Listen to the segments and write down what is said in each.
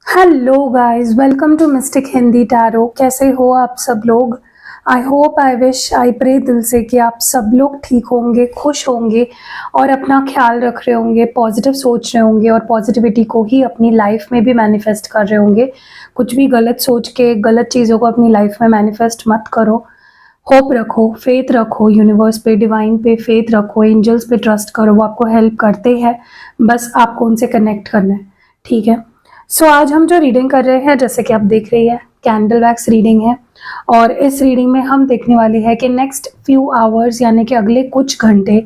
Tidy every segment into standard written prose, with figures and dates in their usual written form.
Hello guys, welcome to mystic Hindi tarot. कैसे हो आप सब लोग? I hope, I wish, I pray दिल से कि आप सब लोग ठीक होंगे, खुश होंगे और अपना ख्याल रख रहे होंगे, पॉजिटिव सोच रहे होंगे और पॉजिटिविटी को ही अपनी लाइफ में भी मैनिफेस्ट कर रहे होंगे। कुछ भी गलत सोच के गलत चीज़ों को अपनी लाइफ में मैनिफेस्ट मत करो। होप रखो, फेथ रखो, यूनिवर्स पे, डिवाइन पे फेथ रखो, एंजल्स पे ट्रस्ट करो, वो आपको हेल्प करते हैं। बस आपको उनसे कनेक्ट करना है, ठीक है? सो आज हम जो रीडिंग कर रहे हैं, जैसे कि आप देख रही है, कैंडल वैक्स रीडिंग है। और इस रीडिंग में हम देखने वाले हैं कि नेक्स्ट फ्यू आवर्स यानी कि अगले कुछ घंटे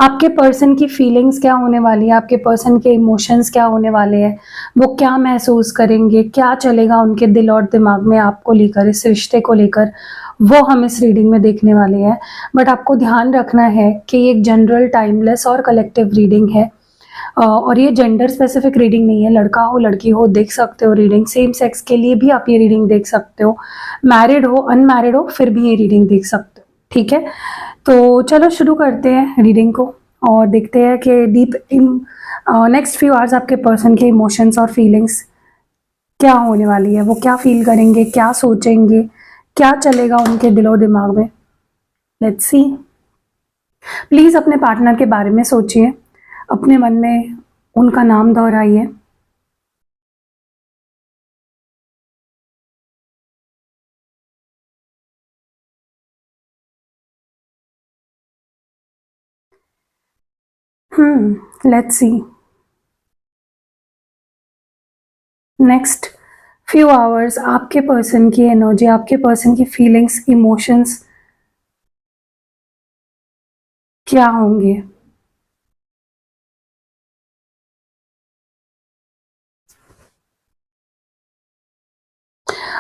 आपके पर्सन की फीलिंग्स क्या होने वाली है, आपके पर्सन के इमोशंस क्या होने वाले हैं, वो क्या महसूस करेंगे, क्या चलेगा उनके दिल और दिमाग में आपको लेकर, इस रिश्ते को लेकर, वो हम इस रीडिंग में देखने वाले हैं। बट आपको ध्यान रखना है कि ये एक जनरल, टाइमलेस और कलेक्टिव रीडिंग है। और ये जेंडर स्पेसिफिक रीडिंग नहीं है। लड़का हो लड़की हो देख सकते हो रीडिंग, सेम सेक्स के लिए भी आप ये रीडिंग देख सकते हो, मैरिड हो अनमैरिड हो फिर भी ये रीडिंग देख सकते हो, ठीक है? तो चलो शुरू करते हैं रीडिंग को और देखते हैं कि deep in next few hours आपके पर्सन के इमोशंस और फीलिंग्स क्या होने वाली है, वो क्या फील करेंगे, क्या सोचेंगे, क्या चलेगा उनके दिलो दिमाग में। Let's see. प्लीज अपने पार्टनर के बारे में सोचिए, अपने मन में उनका नाम दोहराइए। Let's see. Next few hours आपके पर्सन की एनर्जी, आपके पर्सन की फीलिंग्स, इमोशंस क्या होंगे।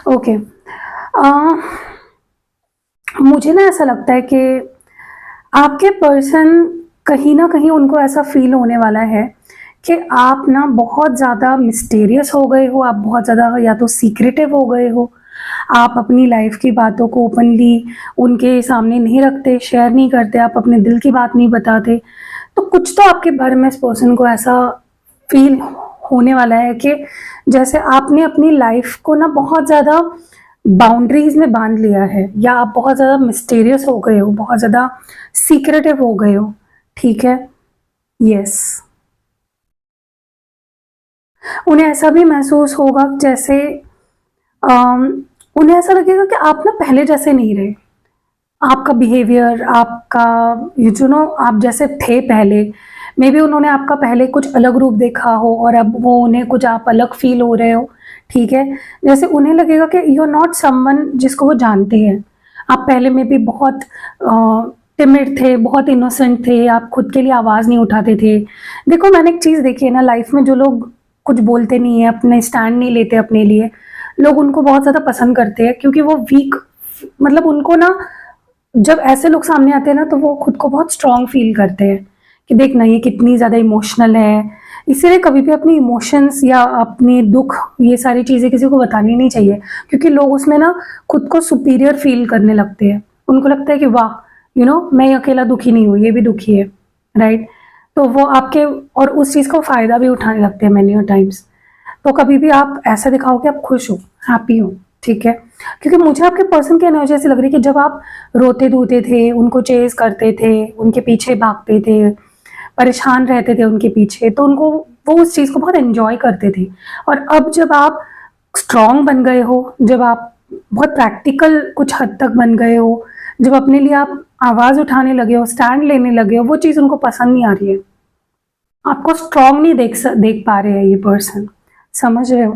ओके। मुझे ना ऐसा लगता है कि आपके पर्सन, कहीं ना कहीं उनको ऐसा फील होने वाला है कि आप ना बहुत ज़्यादा मिस्टीरियस हो गए हो, आप बहुत ज़्यादा या तो सीक्रेटिव हो गए हो, आप अपनी लाइफ की बातों को ओपनली उनके सामने नहीं रखते, शेयर नहीं करते, आप अपने दिल की बात नहीं बताते। तो कुछ तो आपके बारे में इस पर्सन को ऐसा फील होने वाला है कि जैसे आपने अपनी लाइफ को ना बहुत ज़्यादा बाउंड्रीज में बांध लिया है, या आप बहुत ज़्यादा मिस्टीरियस हो गए हो, बहुत ज़्यादा सीक्रेटिव हो गए हो, ठीक है? यस। उन्हें ऐसा भी महसूस होगा जैसे अम, उन्हें ऐसा लगेगा कि आप ना पहले जैसे नहीं रहे। आपका बिहेवियर, आपका यू नो आप जैसे थे पहले, मे बी उन्होंने आपका पहले कुछ अलग रूप देखा हो और अब वो उन्हें कुछ आप अलग फील हो रहे हो, ठीक है? जैसे उन्हें लगेगा कि यू आर नॉट समवन जिसको वो जानते हैं। आप पहले में भी बहुत टिमिड थे, बहुत इनोसेंट थे, आप खुद के लिए आवाज़ नहीं उठाते थे। देखो, मैंने एक चीज़ देखी है ना लाइफ में, जो लोग कुछ बोलते नहीं है, अपने स्टैंड नहीं लेते अपने लिए, लोग उनको बहुत ज़्यादा पसंद करते हैं, क्योंकि वो वीक, मतलब उनको ना, जब ऐसे लोग सामने आते हैं ना तो वो खुद को बहुत स्ट्रांग फील करते हैं कि देखना ये कितनी ज़्यादा इमोशनल है। इसीलिए कभी भी अपनी इमोशंस या अपनी दुख, ये सारी चीज़ें किसी को बतानी नहीं चाहिए, क्योंकि लोग उसमें ना खुद को सुपीरियर फील करने लगते हैं। उनको लगता है कि वाह, मैं अकेला दुखी नहीं हूँ, ये भी दुखी है, राइट? तो वो आपके और उस चीज़ का फ़ायदा भी उठाने लगते हैं मैनी टाइम्स। तो कभी भी आप ऐसा दिखाओ कि आप खुश हो, हैप्पी हो, ठीक है? क्योंकि मुझे आपके पर्सन की एनर्जी ऐसी लग रही है कि जब आप रोते धोते थे, उनको चेज करते थे, उनके पीछे भागते थे, परेशान रहते थे उनके पीछे, तो उनको, वो उस चीज़ को बहुत एंजॉय करते थे। और अब जब आप स्ट्रांग बन गए हो, जब आप बहुत प्रैक्टिकल कुछ हद तक बन गए हो, जब अपने लिए आप आवाज़ उठाने लगे हो, स्टैंड लेने लगे हो, वो चीज़ उनको पसंद नहीं आ रही है। आपको स्ट्रांग नहीं देख पा रहे हैं ये पर्सन, समझ रहे हो?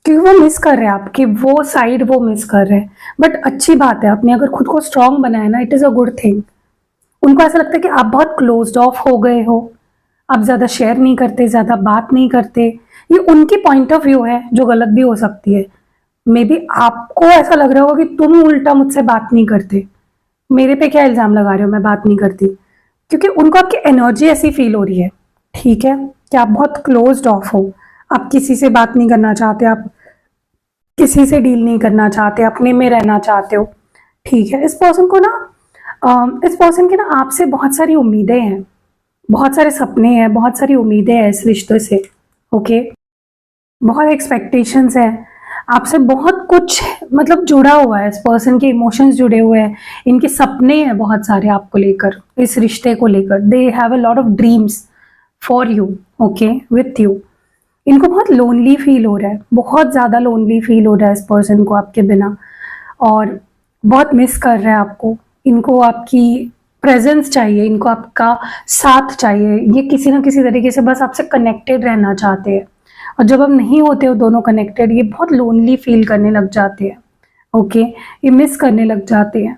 क्योंकि वो मिस कर रहे हैं आपकी वो साइड, वो मिस कर रहे हैं। बट अच्छी बात है, आपने अगर खुद को स्ट्रांग बनाया ना, it is a good thing. उनको ऐसा लगता है कि आप बहुत क्लोज्ड ऑफ हो गए हो, आप ज़्यादा शेयर नहीं करते, ज़्यादा बात नहीं करते। ये उनकी पॉइंट ऑफ व्यू है, जो गलत भी हो सकती है। मे बी आपको ऐसा लग रहा होगा कि तुम उल्टा मुझसे बात नहीं करते, मेरे पे क्या इल्ज़ाम लगा रहे हो मैं बात नहीं करती, क्योंकि उनको आपकी एनर्जी ऐसी फील हो रही है, ठीक है? कि आप बहुत क्लोज्ड ऑफ हो, आप किसी से बात नहीं करना चाहते, आप किसी से डील नहीं करना चाहते, अपने में रहना चाहते हो, ठीक है? इस पर्सन को ना, इस पर्सन की ना आपसे बहुत सारी उम्मीदें हैं, बहुत सारे सपने हैं, बहुत सारी उम्मीदें हैं इस रिश्ते से, ओके? बहुत एक्सपेक्टेशंस है आपसे, बहुत कुछ मतलब जुड़ा हुआ है, इस पर्सन के इमोशंस जुड़े हुए हैं, इनके सपने हैं बहुत सारे आपको लेकर, इस रिश्ते को लेकर। They have a lot of dreams for you, okay, with you. इनको बहुत लोनली फील हो रहा है, बहुत ज़्यादा लोनली फील हो रहा है इस पर्सन को आपके बिना, और बहुत मिस कर रहे हैं आपको। इनको आपकी प्रेजेंस चाहिए, इनको आपका साथ चाहिए, ये किसी ना किसी तरीके से बस आपसे कनेक्टेड रहना चाहते हैं। और जब हम नहीं होते हो दोनों कनेक्टेड, ये बहुत लोनली फील करने लग जाते हैं, ओके, ये मिस करने लग जाते हैं।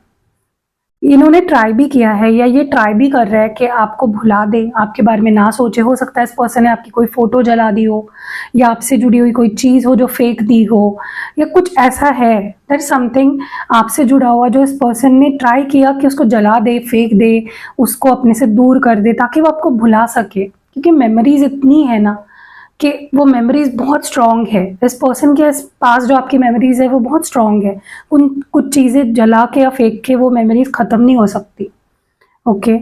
इन्होंने ट्राई भी किया है या ये ट्राई भी कर रहा है कि आपको भुला दे, आपके बारे में ना सोचे। हो सकता है इस पर्सन ने आपकी कोई फोटो जला दी हो, या आपसे जुड़ी हुई कोई चीज़ हो जो फेंक दी हो, या कुछ ऐसा है, दैट समथिंग आपसे जुड़ा हुआ जो इस पर्सन ने ट्राई किया कि उसको जला दे, फेंक दे, उसको अपने से दूर कर दे, ताकि वो आपको भुला सके। क्योंकि मेमोरीज इतनी है ना कि वो मेमोरीज बहुत स्ट्रांग है, इस पर्सन के पास जो आपकी मेमोरीज है वो बहुत स्ट्रांग है। उन कुछ चीज़ें जला के या फेंक के वो मेमोरीज ख़त्म नहीं हो सकती, ओके।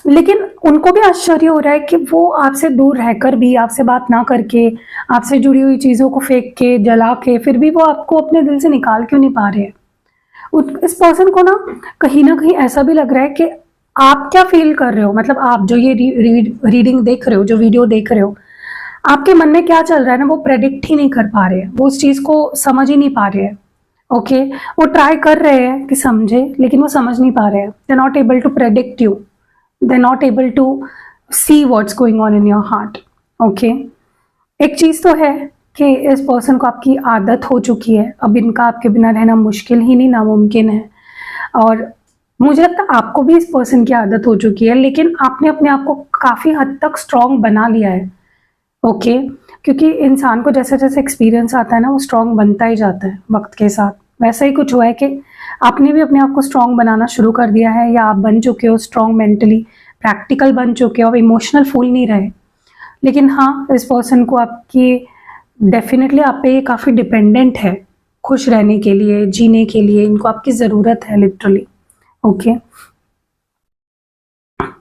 लेकिन उनको भी आश्चर्य हो रहा है कि वो आपसे दूर रहकर भी, आपसे बात ना करके, आपसे जुड़ी हुई चीज़ों को फेंक के, जला के, फिर भी वो आपको अपने दिल से निकाल क्यों नहीं पा रहे हैं। इस पर्सन को ना कहीं ऐसा भी लग रहा है कि आप क्या फील कर रहे हो, मतलब आप जो ये रीडिंग देख रहे हो, जो वीडियो देख रहे हो, आपके मन में क्या चल रहा है ना, वो प्रेडिक्ट ही नहीं कर पा रहे हैं, वो उस चीज़ को समझ ही नहीं पा रहे हैं, ओके। वो ट्राई कर रहे हैं कि समझे, लेकिन वो समझ नहीं पा रहे हैं। They not able to predict you, they not able to see what's going on in your heart, okay. एक चीज़ तो है कि इस पर्सन को आपकी आदत हो चुकी है, अब इनका आपके बिना रहना मुश्किल ही नहीं, नामुमकिन है। और मुझे लगता है आपको भी इस पर्सन की आदत हो चुकी है, लेकिन आपने अपने आप को काफ़ी हद तक स्ट्रांग बना लिया है, ओके। क्योंकि इंसान को जैसे जैसे एक्सपीरियंस आता है ना, वो स्ट्रांग बनता ही जाता है वक्त के साथ। वैसा ही कुछ हुआ है कि आपने भी अपने आप को स्ट्रांग बनाना शुरू कर दिया है, या आप बन चुके हो स्ट्रांग, मेंटली प्रैक्टिकल बन चुके हो, अब इमोशनल फूल नहीं रहे। लेकिन हाँ, इस पर्सन को आपकी डेफिनेटली आप पे काफ़ी डिपेंडेंट है, खुश रहने के लिए, जीने के लिए इनको आपकी ज़रूरत है लिटरली, ओके।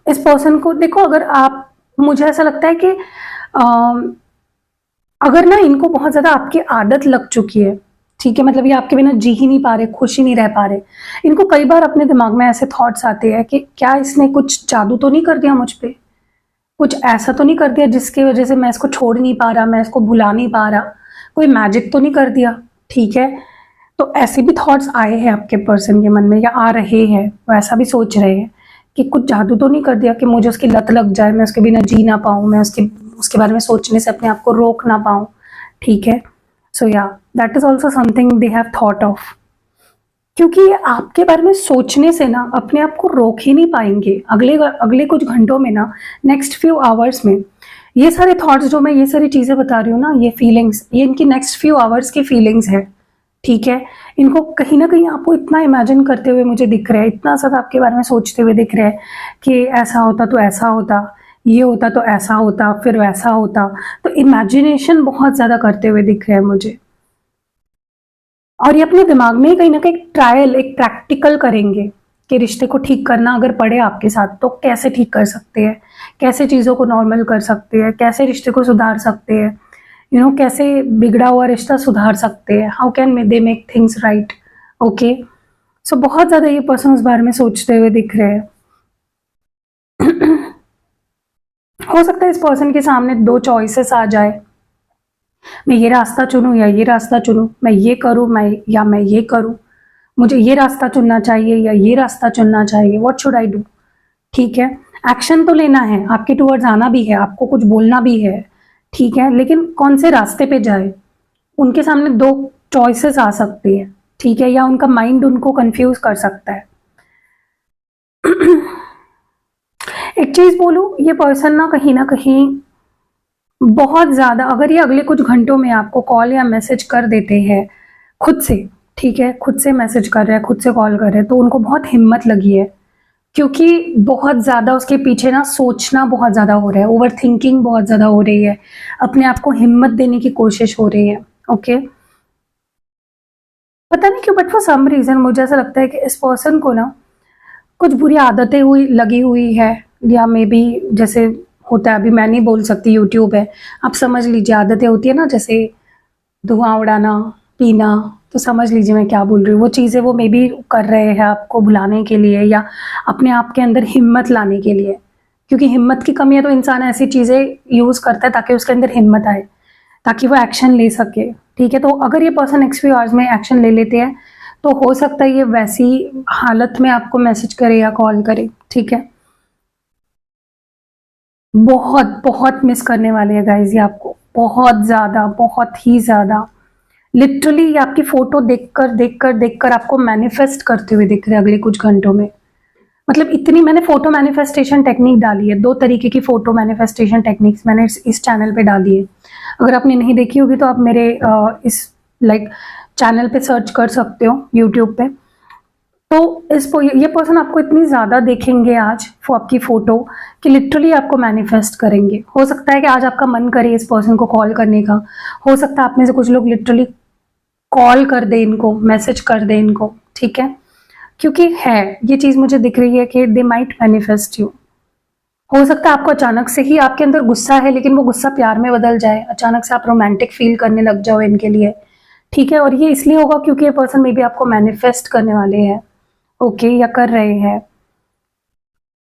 इस पर्सन को देखो, अगर आप, मुझे ऐसा लगता है कि अगर ना इनको बहुत ज़्यादा आपकी आदत लग चुकी है, ठीक है, मतलब ये आपके बिना जी ही नहीं पा रहे, खुश ही नहीं रह पा रहे, इनको कई बार अपने दिमाग में ऐसे थॉट्स आते हैं कि क्या इसने कुछ जादू तो नहीं कर दिया मुझ पे, कुछ ऐसा तो नहीं कर दिया जिसकी वजह से मैं इसको छोड़ नहीं पा रहा, मैं इसको भुला नहीं पा रहा, कोई मैजिक तो नहीं कर दिया, ठीक है। तो ऐसे भी थॉट्स आए हैं आपके पर्सन के मन में, या आ रहे हैं, वो ऐसा भी सोच रहे हैं कि कुछ जादू तो नहीं कर दिया कि मुझे उसकी लत लग जाए, मैं उसके बिना जी ना पाऊँ, मैं उसके बारे में सोचने से अपने आप को रोक ना पाऊँ, ठीक है। सो या, that is also something they have thought of. क्योंकि आपके बारे में सोचने से ना अपने आप को रोक ही नहीं पाएंगे अगले अगले कुछ घंटों में ना, नेक्स्ट फ्यू आवर्स में। ये सारे थॉट्स जो मैं ये सारी चीज़ें बता रही हूँ ना, ये फीलिंग्स, ये इनकी नेक्स्ट फ्यू आवर्स की फीलिंग्स है, ठीक है। इनको कहीं ना कहीं आपको इतना इमेजिन करते हुए मुझे दिख रहा है, इतना सब आपके बारे में सोचते हुए दिख रहा है कि ऐसा होता तो ऐसा होता, ये होता तो ऐसा होता, फिर वैसा होता। तो इमेजिनेशन बहुत ज़्यादा करते हुए दिख रहे हैं मुझे, और ये अपने दिमाग में ही कहीं ना कहीं ट्रायल, एक प्रैक्टिकल करेंगे कि रिश्ते को ठीक करना अगर पड़े आपके साथ तो कैसे ठीक कर सकते हैं, कैसे चीज़ों को नॉर्मल कर सकते हैं, कैसे रिश्ते को सुधार सकते हैं, कैसे बिगड़ा हुआ रिश्ता सुधार सकते हैं, how can they make things right, okay. So बहुत ज़्यादा ये पर्सन उस बारे में सोचते हुए दिख रहे हैं। हो सकता है इस पर्सन के सामने दो चॉइसेस आ जाए, मैं ये रास्ता चुनूं या ये रास्ता चुनूं, मैं ये करूं मैं ये करूं, मुझे ये रास्ता चुनना चाहिए या ये रास्ता चुनना चाहिए, व्हाट शुड आई डू, ठीक है। एक्शन तो लेना है, आपके टूवर्ड्स आना भी है, आपको कुछ बोलना भी है, ठीक है, लेकिन कौन से रास्ते पे जाए, उनके सामने दो चॉइसेस आ सकती है, ठीक है, या उनका माइंड उनको कंफ्यूज कर सकता है। एक चीज बोलूं, ये पर्सन ना कहीं बहुत ज्यादा, अगर ये अगले कुछ घंटों में आपको कॉल या मैसेज कर देते हैं खुद से, ठीक है, खुद से मैसेज कर रहे हैं, खुद से कॉल कर रहे हैं, तो उनको बहुत हिम्मत लगी है। क्योंकि बहुत ज्यादा उसके पीछे ना सोचना बहुत ज्यादा हो रहा है, ओवर थिंकिंग बहुत ज्यादा हो रही है, अपने आप को हिम्मत देने की कोशिश हो रही है, ओके। पता नहीं क्यों, बट फॉर सम रीजन मुझे ऐसा लगता है कि इस पर्सन को ना कुछ बुरी आदतें हुई लगी हुई है, या मे बी जैसे होता है, अभी मैं नहीं बोल सकती, यूट्यूब है, आप समझ लीजिए, आदतें होती है ना, जैसे धुआं उड़ाना, पीना, तो समझ लीजिए मैं क्या बोल रही हूँ। वो चीज़ें वो मे बी कर रहे हैं आपको भुलाने के लिए या अपने आप के अंदर हिम्मत लाने के लिए, क्योंकि हिम्मत की कमी है तो इंसान ऐसी चीज़ें यूज़ करता है ताकि उसके अंदर हिम्मत आए, ताकि वो एक्शन ले सके। ठीक है, तो अगर ये पर्सन नेक्स्ट फ्यू आवर्स में एक्शन ले लेते हैं तो हो सकता है ये वैसी हालत में आपको मैसेज करे या कॉल करे। ठीक है, बहुत बहुत मिस करने वाले हैं गाइज ये आपको, बहुत ज़्यादा, बहुत ही ज़्यादा। लिटरली ये आपकी फोटो देखकर देखकर देखकर आपको मैनिफेस्ट करते हुए दिख रहे हैं अगले कुछ घंटों में। मतलब इतनी मैंने फोटो मैनिफेस्टेशन टेक्निक डाली है, 2 तरीके की फोटो मैनिफेस्टेशन टेक्निक्स मैंने इस चैनल पे डाली है। अगर आपने नहीं देखी होगी तो आप मेरे इस लाइक चैनल पे सर्च कर सकते हो यूट्यूब पे। तो ये पर्सन आपको इतनी ज़्यादा देखेंगे आज आपकी फ़ोटो कि लिटरली आपको मैनिफेस्ट करेंगे। हो सकता है कि आज आपका मन करे इस पर्सन को कॉल करने का, हो सकता है आप में से कुछ लोग लिटरली कॉल कर दे इनको, मैसेज कर दे इनको। ठीक है, क्योंकि है ये चीज़ मुझे दिख रही है कि दे माइट मैनिफेस्ट यू। हो सकता है आपको अचानक से ही आपके अंदर गुस्सा है लेकिन वो गुस्सा प्यार में बदल जाए, अचानक से आप रोमांटिक फील करने लग जाओ इनके लिए। ठीक है, और ये इसलिए होगा क्योंकि ये पर्सन मे बी आपको मैनिफेस्ट करने वाले हैं, ओके, या कर रहे हैं।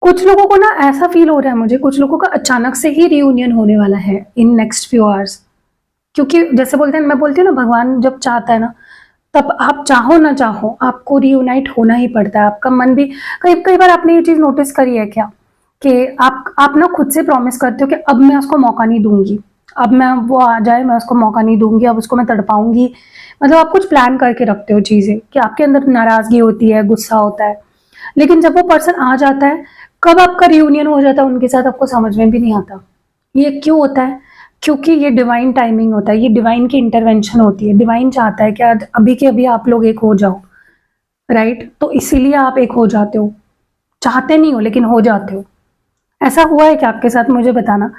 कुछ लोगों को ना ऐसा फील हो रहा है मुझे, कुछ लोगों का अचानक से ही रियूनियन होने वाला है इन नेक्स्ट फ्यू आवर्स, क्योंकि जैसे बोलते हैं, मैं बोलती हूँ ना, भगवान जब चाहता है ना तब आप चाहो ना चाहो आपको रियूनाइट होना ही पड़ता है। आपका मन भी, कई कई बार आपने ये चीज नोटिस करी है क्या कि आप ना खुद से प्रॉमिस करते हो कि अब मैं उसको मौका नहीं दूंगी, अब मैं वो आ जाए मैं उसको मौका नहीं दूंगी, अब उसको मैं तड़पाऊंगी। मतलब आप कुछ प्लान करके रखते हो चीजें कि आपके अंदर नाराजगी होती है, गुस्सा होता है, लेकिन जब वो पर्सन आ जाता है, कब आपका रियूनियन हो जाता है उनके साथ आपको समझ में भी नहीं आता। ये क्यों होता है? क्योंकि ये डिवाइन टाइमिंग होता है, ये डिवाइन की इंटरवेंशन होती है। डिवाइन चाहता है कि आज अभी के अभी आप लोग एक हो जाओ, राइट? तो इसीलिए आप एक हो जाते हो, चाहते नहीं हो लेकिन हो जाते हो। ऐसा हुआ है क्या आपके साथ? मुझे बताना।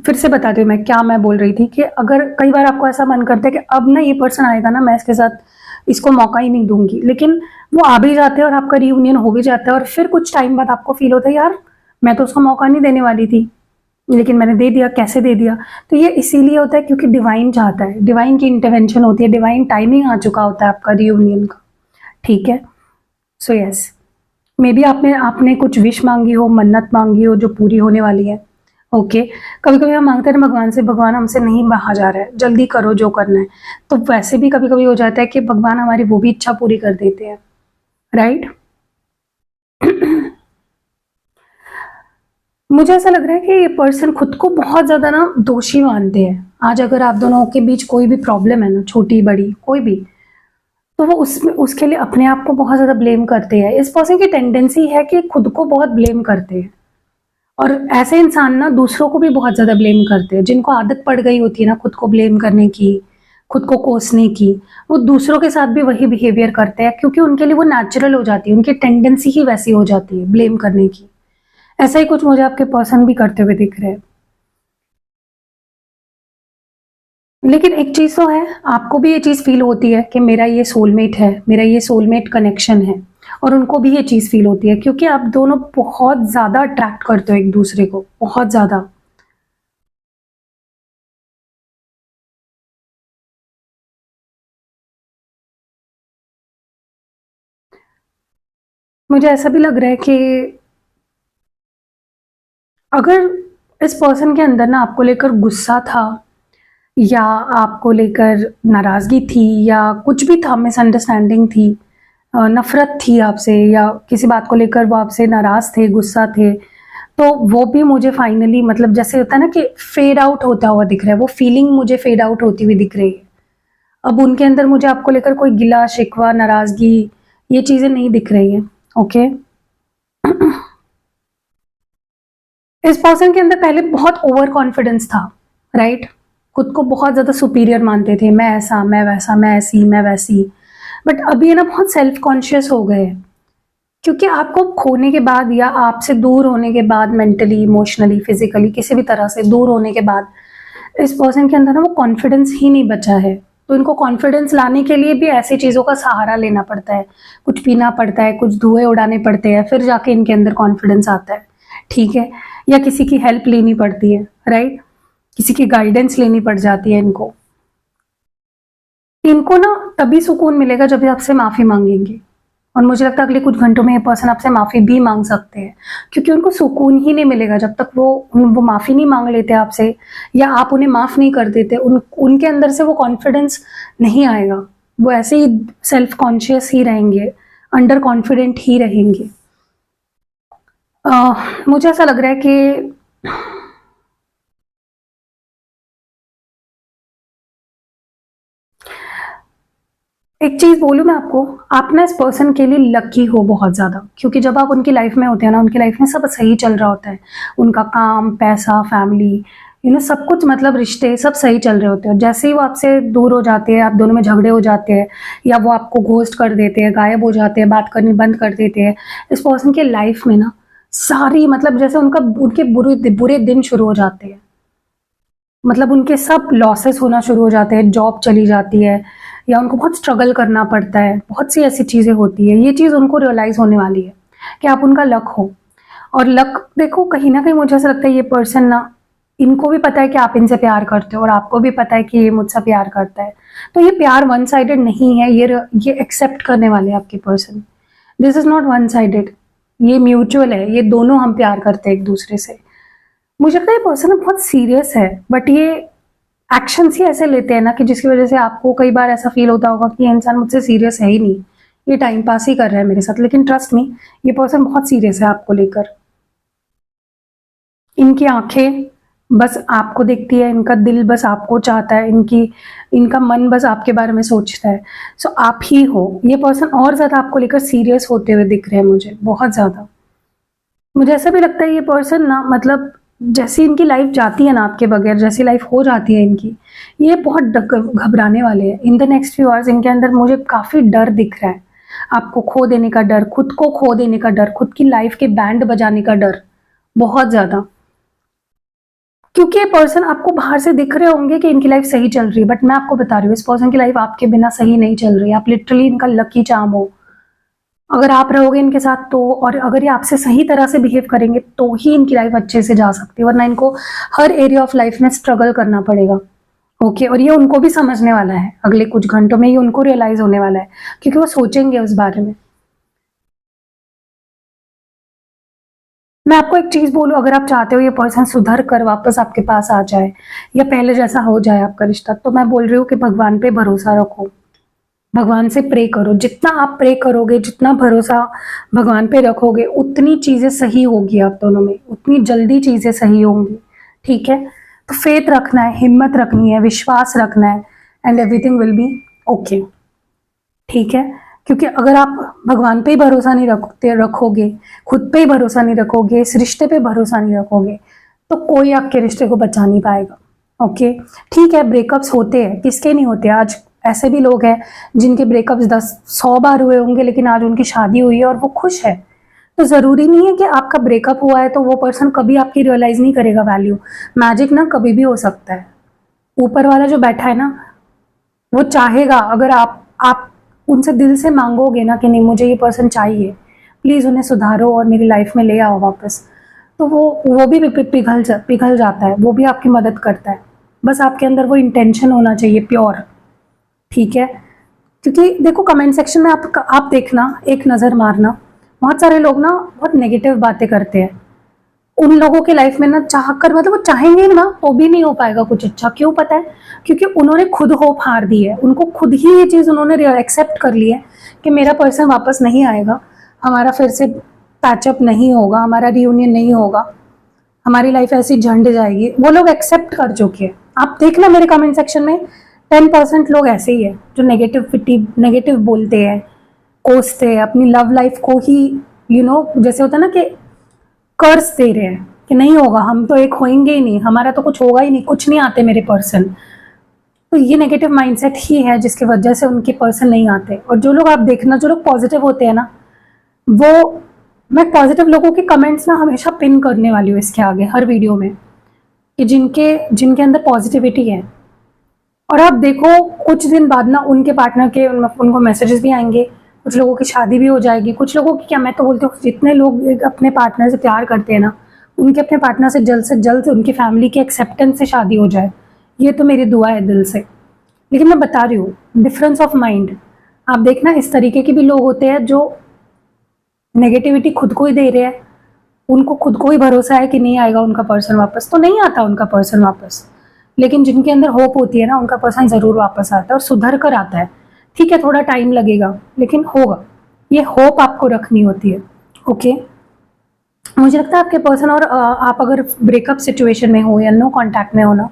फिर से बताती हूँ मैं क्या मैं बोल रही थी कि अगर कई बार आपको ऐसा मन करता है कि अब ना ये पर्सन आएगा ना, मैं इसके साथ इसको मौका ही नहीं दूंगी, लेकिन वो आ भी जाते हैं और आपका रियूनियन हो भी जाता है, और फिर कुछ टाइम बाद आपको फील होता है यार मैं तो उसको मौका नहीं देने वाली थी लेकिन मैंने दे दिया, कैसे दे दिया? तो ये इसीलिए होता है क्योंकि डिवाइन चाहता है, डिवाइन की इंटरवेंशन होती है, डिवाइन टाइमिंग आ चुका होता है आपका रियूनियन का। ठीक है, सो यस, मे बी आपने आपने कुछ विश मांगी हो, मन्नत मांगी हो जो पूरी होने वाली है। ओके, कभी कभी हम मांगते हैं भगवान से, भगवान हमसे नहीं बहा जा रहा है, जल्दी करो जो करना है। तो वैसे भी कभी कभी हो जाता है कि भगवान हमारी वो भी इच्छा पूरी कर देते हैं, राइट? मुझे ऐसा लग रहा है कि ये पर्सन खुद को बहुत ज्यादा ना दोषी मानते हैं। आज अगर आप दोनों के बीच कोई भी प्रॉब्लम है ना, छोटी बड़ी कोई भी, तो वो उसमें उसके लिए अपने आप को बहुत ज्यादा ब्लेम करते हैं। इस पर्सन की टेंडेंसी है कि खुद को बहुत ब्लेम करते हैं, और ऐसे इंसान ना दूसरों को भी बहुत ज्यादा ब्लेम करते हैं। जिनको आदत पड़ गई होती है ना खुद को ब्लेम करने की, खुद को कोसने की, वो दूसरों के साथ भी वही बिहेवियर करते हैं क्योंकि उनके लिए वो नेचुरल हो जाती है, उनकी टेंडेंसी ही वैसी हो जाती है ब्लेम करने की। ऐसा ही कुछ मुझे आपके पर्सन भी करते हुए दिख रहे हैं। लेकिन एक चीज तो है, आपको भी ये चीज फील होती है कि मेरा ये सोलमेट है, मेरा ये सोलमेट कनेक्शन है, और उनको भी ये चीज फील होती है क्योंकि आप दोनों बहुत ज्यादा अट्रैक्ट करते हो एक दूसरे को, बहुत ज्यादा। मुझे ऐसा भी लग रहा है कि अगर इस पर्सन के अंदर ना आपको लेकर गुस्सा था, या आपको लेकर नाराजगी थी, या कुछ भी था, मिसअंडरस्टैंडिंग थी, नफरत थी आपसे, या किसी बात को लेकर वो आपसे नाराज थे, गुस्सा थे, तो वो भी मुझे फाइनली, मतलब जैसे होता है ना कि फेड आउट होता हुआ दिख रहा है, वो फीलिंग मुझे फेड आउट होती हुई दिख रही है। अब उनके अंदर मुझे आपको लेकर कोई गिला शिकवा नाराजगी ये चीजें नहीं दिख रही है। ओके, इस पर्सन के अंदर पहले बहुत ओवर कॉन्फिडेंस था, राइट? खुद को बहुत ज्यादा सुपीरियर मानते थे, मैं ऐसा, मैं वैसा, मैं ऐसी, मैं वैसी। बट अभी है ना बहुत सेल्फ कॉन्शियस हो गए हैं, क्योंकि आपको खोने के बाद या आपसे दूर होने के बाद, मेंटली, इमोशनली, फिजिकली, किसी भी तरह से दूर होने के बाद, इस पर्सन के अंदर ना वो कॉन्फिडेंस ही नहीं बचा है। तो इनको कॉन्फिडेंस लाने के लिए भी ऐसी चीजों का सहारा लेना पड़ता है, कुछ पीना पड़ता है, कुछ धुएं उड़ाने पड़ते हैं, फिर जाके इनके अंदर कॉन्फिडेंस आता है। ठीक है, या किसी की हेल्प लेनी पड़ती है, राइट, किसी की गाइडेंस लेनी पड़ जाती है इनको। इनको ना तभी सुकून मिलेगा जब ये आपसे माफ़ी मांगेंगे, और मुझे लगता है अगले कुछ घंटों में ये पर्सन आपसे माफ़ी भी मांग सकते हैं, क्योंकि उनको सुकून ही नहीं मिलेगा जब तक वो माफ़ी नहीं मांग लेते आपसे, या आप उन्हें माफ़ नहीं कर देते। उनके अंदर से वो कॉन्फिडेंस नहीं आएगा, वो ऐसे ही सेल्फ कॉन्शियस ही रहेंगे, अंडर कॉन्फिडेंट ही रहेंगे। मुझे ऐसा लग रहा है कि एक चीज़ बोलूँ मैं आपको, आप ना इस पर्सन के लिए लकी हो बहुत ज़्यादा, क्योंकि जब आप उनकी लाइफ में होते हैं ना, उनकी लाइफ में सब सही चल रहा होता है, उनका काम, पैसा, फैमिली, सब कुछ, मतलब रिश्ते सब सही चल रहे होते हैं। जैसे ही वो आपसे दूर हो जाते हैं, आप दोनों में झगड़े हो जाते हैं, या वो आपको घोस्ट कर देते हैं, गायब हो जाते हैं, बात करनी बंद कर देते हैं, इस पर्सन के लाइफ में ना सारी, मतलब जैसे उनके बुरे बुरे दिन शुरू हो जाते हैं, मतलब उनके सब लॉसेस होना शुरू हो जाते हैं, जॉब चली जाती है, या उनको बहुत स्ट्रगल करना पड़ता है, बहुत सी ऐसी चीज़ें होती है। ये चीज़ उनको रियलाइज़ होने वाली है कि आप उनका लक हो। और लक देखो, कहीं ना कहीं मुझे ऐसा लगता है ये पर्सन ना, इनको भी पता है कि आप इनसे प्यार करते हो, और आपको भी पता है कि ये मुझसे प्यार करता है। तो ये प्यार वन साइडेड नहीं है, ये एक्सेप्ट करने वाले हैं आपके person. This is not one sided, ये म्यूचुअल है, ये दोनों हम प्यार करते हैं एक दूसरे से। मुझे लगता है ये पर्सन बहुत सीरियस है, बट ये एक्शंस ही ऐसे लेते हैं ना कि जिसकी वजह से आपको कई बार ऐसा फील होता होगा कि ये इंसान मुझसे सीरियस है ही नहीं, ये टाइम पास ही कर रहा है मेरे साथ। लेकिन ट्रस्ट मी, ये पर्सन बहुत सीरियस है आपको लेकर। इनकी आंखें बस आपको देखती है, इनका दिल बस आपको चाहता है, इनका मन बस आपके बारे में सोचता है। सो आप ही हो। ये पर्सन और ज़्यादा आपको लेकर सीरियस होते हुए दिख रहे हैं मुझे, बहुत ज़्यादा। मुझे ऐसा भी लगता है ये पर्सन ना, मतलब जैसी इनकी लाइफ जाती है ना आपके बगैर, जैसी लाइफ हो जाती है इनकी, ये बहुत घबराने वाले हैं। In the next few hours इनके अंदर मुझे काफ़ी डर दिख रहा है, आपको खो देने का डर, खुद को खो देने का डर, खुद की लाइफ के बैंड बजाने का डर, बहुत ज़्यादा। क्योंकि ये पर्सन आपको बाहर से दिख रहे होंगे कि इनकी लाइफ सही चल रही है, बट मैं आपको बता रही हूँ इस पर्सन की लाइफ आपके बिना सही नहीं चल रही है। आप लिटरली इनका लकी चार्म हो अगर आप रहोगे इनके साथ तो, और अगर ये आपसे सही तरह से बिहेव करेंगे तो ही इनकी लाइफ अच्छे से जा सकती है, वरना इनको हर एरिया ऑफ लाइफ में स्ट्रगल करना पड़ेगा। ओके, और ये उनको भी समझने वाला है, अगले कुछ घंटों में ये उनको रियलाइज होने वाला है, क्योंकि वो सोचेंगे उस बारे में। मैं आपको एक चीज बोलूं, अगर आप चाहते हो ये पर्सन सुधर कर वापस आपके पास आ जाए, या पहले जैसा हो जाए आपका रिश्ता, तो मैं बोल रही हूँ कि भगवान पे भरोसा रखो, भगवान से प्रे करो। जितना आप प्रे करोगे, जितना भरोसा भगवान पे रखोगे, उतनी चीजें सही होगी आप दोनों में, उतनी जल्दी चीजें सही होंगी। ठीक है, तो फेथ रखना है, हिम्मत रखनी है, विश्वास रखना है, and everything will be okay. ठीक है, क्योंकि अगर आप भगवान पे ही भरोसा नहीं रखोगे, खुद पे ही भरोसा नहीं रखोगे, इस रिश्ते पे भरोसा नहीं रखोगे, तो कोई आपके रिश्ते को बचा नहीं पाएगा। ओके, ठीक है, ब्रेकअप्स होते हैं, किसके नहीं होते। आज ऐसे भी लोग हैं जिनके ब्रेकअप्स 10-100 बार हुए होंगे, लेकिन आज उनकी शादी हुई है और वो खुश है। तो जरूरी नहीं है कि आपका ब्रेकअप हुआ है तो वो पर्सन कभी आपकी रियलाइज नहीं करेगा वैल्यू। मैजिक ना कभी भी हो सकता है, ऊपर वाला जो बैठा है ना, वो चाहेगा। अगर आप उनसे दिल से मांगोगे ना कि नहीं मुझे ये पर्सन चाहिए, प्लीज़ उन्हें सुधारो और मेरी लाइफ में ले आओ वापस, तो वो भी पिघल जाता है, वो भी आपकी मदद करता है। बस आपके अंदर वो इंटेंशन होना चाहिए, प्योर। ठीक है, क्योंकि देखो कमेंट सेक्शन में आप देखना, एक नज़र मारना, बहुत सारे लोग ना बहुत नेगेटिव बातें करते हैं। उन लोगों के लाइफ में ना चाह कर, मतलब वो चाहेंगे ना तो भी नहीं हो पाएगा कुछ अच्छा। क्यों पता है? क्योंकि उन्होंने खुद होप हार दी है, उनको खुद ही ये चीज़ उन्होंने एक्सेप्ट कर ली है कि मेरा पर्सन वापस नहीं आएगा, हमारा फिर से पैचअप नहीं होगा, हमारा रियूनियन नहीं होगा, हमारी लाइफ ऐसी झंड जाएगी। वो लोग एक्सेप्ट कर चुके हैं। आप देखना मेरे कमेंट सेक्शन में 10% लोग ऐसे ही है जो नेगेटिव बोलते हैं, कोसते हैं, अपनी लव लाइफ को ही जैसे होता है ना कि कर्ज दे रहे हैं कि नहीं होगा, हम तो एक होएंगे ही नहीं, हमारा तो कुछ होगा ही नहीं, कुछ नहीं आते मेरे पर्सन। तो ये नेगेटिव माइंडसेट ही है जिसकी वजह से उनके पर्सन नहीं आते। और जो लोग आप देखना, जो लोग पॉजिटिव होते हैं ना, वो, मैं पॉजिटिव लोगों के कमेंट्स ना हमेशा पिन करने वाली हूँ इसके आगे हर वीडियो में, कि जिनके अंदर पॉजिटिविटी है। और आप देखो कुछ दिन बाद ना उनके पार्टनर के उनको मैसेजेस भी आएंगे, कुछ लोगों की शादी भी हो जाएगी, कुछ लोगों की क्या, मैं तो बोलती हूँ जितने लोग अपने पार्टनर से प्यार करते हैं ना, उनके अपने पार्टनर से जल्द उनकी फैमिली की एक्सेप्टेंस से शादी हो जाए, ये तो मेरी दुआ है दिल से। लेकिन मैं बता रही हूँ, डिफरेंस ऑफ माइंड, आप देखना इस तरीके के भी लोग होते हैं जो नेगेटिविटी खुद को ही दे रहे हैं, उनको खुद को ही भरोसा है कि नहीं आएगा उनका पर्सन वापस, तो नहीं आता उनका पर्सन वापस। लेकिन जिनके अंदर होप होती है ना, उनका पर्सन ज़रूर वापस आता है और सुधर कर आता है। ठीक है, थोड़ा टाइम लगेगा लेकिन होगा, ये होप आपको रखनी होती है। ओके, मुझे लगता है आपके पर्सन और आप अगर ब्रेकअप सिचुएशन में हो या नो कांटेक्ट में हो ना,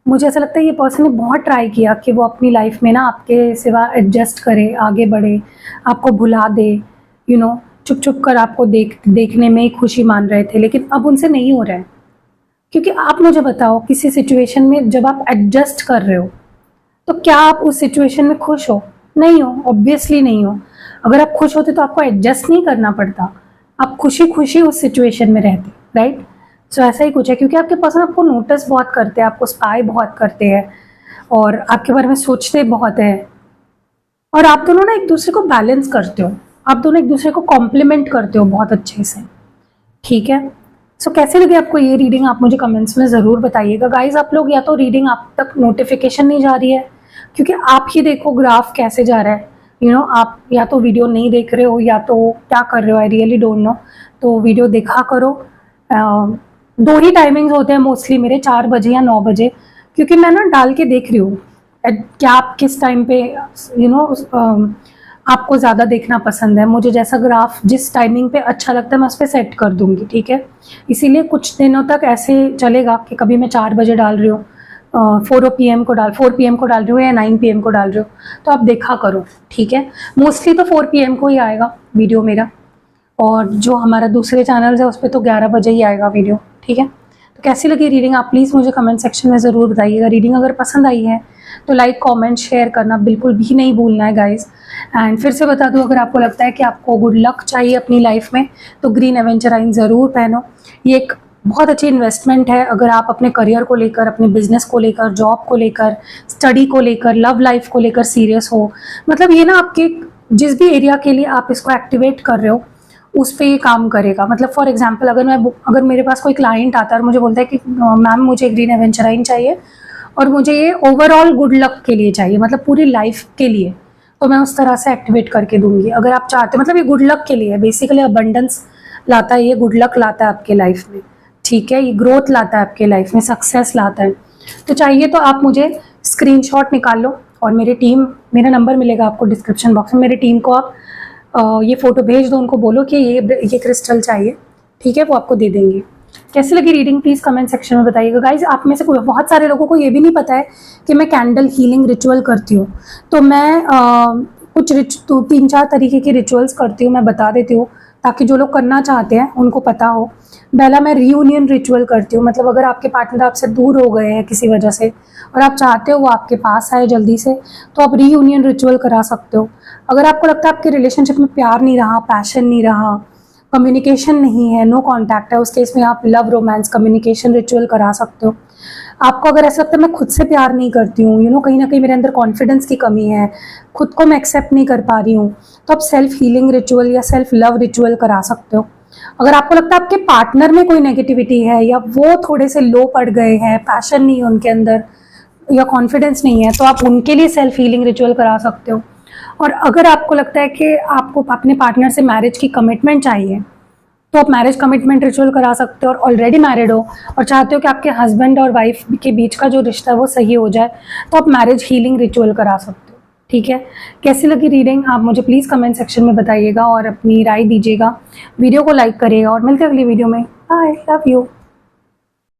मुझे ऐसा लगता है ये पर्सन ने बहुत ट्राई किया कि वो अपनी लाइफ में ना आपके सिवा एडजस्ट करे, आगे बढ़े, आपको भुला दे, चुप चुप कर आपको देखने में ही खुशी मान रहे थे, लेकिन अब उनसे नहीं हो रहा है। क्योंकि आप मुझे बताओ, किसी सिचुएशन में जब आप एडजस्ट कर रहे हो तो क्या आप उस सिचुएशन में खुश हो? नहीं हो, ऑब्वियसली नहीं हो। अगर आप खुश होते तो आपको एडजस्ट नहीं करना पड़ता, आप खुशी खुशी उस सिचुएशन में रहते, राइट? सो ऐसा ही कुछ है, क्योंकि आपके पर्सन आपको नोटिस बहुत करते हैं, आपको स्पाई बहुत करते हैं और आपके बारे में सोचते बहुत है, और आप दोनों ना एक दूसरे को बैलेंस करते हो, आप दोनों एक दूसरे को कॉम्प्लीमेंट करते हो बहुत अच्छे से। ठीक है, सो कैसे लगी आपको ये रीडिंग, आप मुझे कमेंट्स में ज़रूर बताइएगा। गाइज, आप लोग या तो रीडिंग आप तक नोटिफिकेशन नहीं जा रही है, क्योंकि आप ही देखो ग्राफ कैसे जा रहा है, आप या तो वीडियो नहीं देख रहे हो या तो क्या कर रहे हो, आई रियली डोंट नो। तो वीडियो देखा करो। दो ही टाइमिंग्स होते हैं मोस्टली मेरे, 4 बजे या 9 बजे, क्योंकि मैं ना डाल के देख रही हूँ क्या आप किस टाइम पे आपको ज़्यादा देखना पसंद है। मुझे जैसा ग्राफ जिस टाइमिंग पे अच्छा लगता है मैं उस पर सेट कर दूंगी, ठीक है? इसीलिए कुछ दिनों तक ऐसे चलेगा कि कभी मैं 4 बजे डाल रही हूँ, 4 PM को डाल रही हूँ या 9 PM को डाल रही हूँ, तो आप देखा करो, ठीक है? मोस्टली तो 4 PM को ही आएगा वीडियो मेरा, और जो हमारा दूसरे चैनल्स है उस पर तो 11 बजे ही आएगा वीडियो, ठीक है? तो कैसी लगी रीडिंग आप प्लीज़ मुझे कमेंट सेक्शन में ज़रूर बताइएगा। रीडिंग अगर पसंद आई है तो लाइक, कमेंट, शेयर करना बिल्कुल भी नहीं भूलना है गाइस। एंड फिर से बता दूं, अगर आपको लगता है कि आपको गुड लक चाहिए अपनी लाइफ में तो ग्रीन एवेंचराइन ज़रूर पहनो। ये एक बहुत अच्छी इन्वेस्टमेंट है अगर आप अपने करियर को लेकर, अपने बिजनेस को लेकर, जॉब को लेकर, स्टडी को लेकर, लव लाइफ को लेकर सीरियस हो। मतलब ये ना आपके जिस भी एरिया के लिए आप इसको एक्टिवेट कर रहे हो उस पर ये काम करेगा। मतलब फॉर एग्जांपल, अगर मेरे पास कोई क्लाइंट आता है और मुझे बोलता है कि मैम मुझे ग्रीन एवेंचराइन चाहिए और मुझे ये ओवरऑल गुड लक के लिए चाहिए, मतलब पूरी लाइफ के लिए, तो मैं उस तरह से एक्टिवेट करके दूंगी। अगर आप चाहते, मतलब ये गुड लक के लिए, बेसिकली अबंडेंस लाता है, ये गुड लक लाता है आपके लाइफ में, ठीक है? ये ग्रोथ लाता है आपके लाइफ में, सक्सेस लाता है। तो चाहिए तो आप मुझे स्क्रीनशॉट निकाल लो और मेरा नंबर मिलेगा आपको डिस्क्रिप्शन बॉक्स में, मेरी टीम को आप ये फ़ोटो भेज दो, उनको बोलो कि ये क्रिस्टल चाहिए, ठीक है? वो आपको दे देंगे। कैसी लगी रीडिंग प्लीज़ कमेंट सेक्शन में बताइएगा। गाइज, आप में से बहुत सारे लोगों को ये भी नहीं पता है कि मैं कैंडल हीलिंग रिचुअल करती हूँ। तो मैं कुछ 3-4 तरीके के रिचुअल्स करती हूँ, मैं बता देती हूँ ताकि जो लोग करना चाहते हैं उनको पता हो। पहला मैं रीयूनियन रिचुअल करती हूँ, मतलब अगर आपके पार्टनर आपसे दूर हो गए हैं किसी वजह से और आप चाहते हो वो आपके पास आए जल्दी से, तो आप रीयूनियन रिचुअल करा सकते हो। अगर आपको लगता है आपके रिलेशनशिप में प्यार नहीं रहा, पैशन नहीं रहा, कम्युनिकेशन नहीं है, नो कांटेक्ट है, उस केस में आप लव रोमांस कम्युनिकेशन रिचुअल करा सकते हो। आपको अगर ऐसा लगता है मैं खुद से प्यार नहीं करती हूँ, कहीं ना कहीं मेरे अंदर कॉन्फिडेंस की कमी है, खुद को मैं एक्सेप्ट नहीं कर पा रही हूँ, तो आप सेल्फ हीलिंग रिचुअल या सेल्फ लव रिचुअल करा सकते हो। अगर आपको लगता है आपके पार्टनर में कोई नेगेटिविटी है या वो थोड़े से लो पड़ गए हैं, पैशन नहीं है उनके अंदर या कॉन्फिडेंस नहीं है, तो आप उनके लिए सेल्फ हीलिंग रिचुअल करा सकते हो। और अगर आपको लगता है कि आपको अपने पार्टनर से मैरिज की कमिटमेंट चाहिए तो आप मैरिज कमिटमेंट रिचुअल करा सकते हो। और ऑलरेडी मैरिड हो और चाहते हो कि आपके हस्बैंड और वाइफ के बीच का जो रिश्ता है वो सही हो जाए, तो आप मैरिज हीलिंग रिचुअल करा सकते हो, ठीक है? कैसी लगी रीडिंग आप मुझे प्लीज़ कमेंट सेक्शन में बताइएगा और अपनी राय दीजिएगा। वीडियो को लाइक करिएगा और मिलते हैं अगली वीडियो में। Bye, love you.